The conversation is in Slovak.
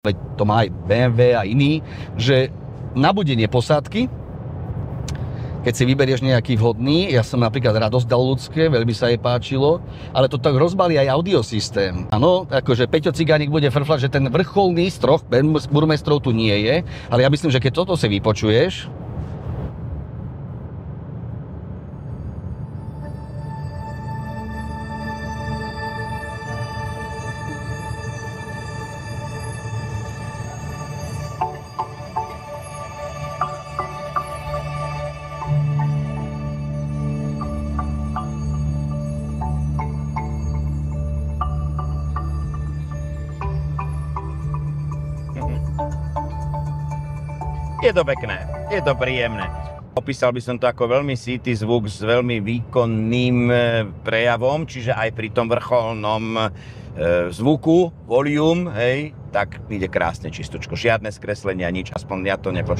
veď to má aj BMW a iný, že nabudenie posádky, keď si vyberieš nejaký vhodný, ja som napríklad Radosť dal ľudské, veľmi sa jej páčilo, ale to tak rozbalí aj audiosystém. Áno, akože Peťo Cigánik bude frflať, že ten vrcholný z troch burmestrov tu nie je, ale ja myslím, že keď toto si vypočuješ, je to pekné, je to príjemné. Opísal by som to ako veľmi city zvuk s veľmi výkonným prejavom, čiže aj pri tom vrcholnom zvuku, volume, hej, tak ide krásne čistočko. Žiadne skreslenia, nič, aspoň ja to nepočujem.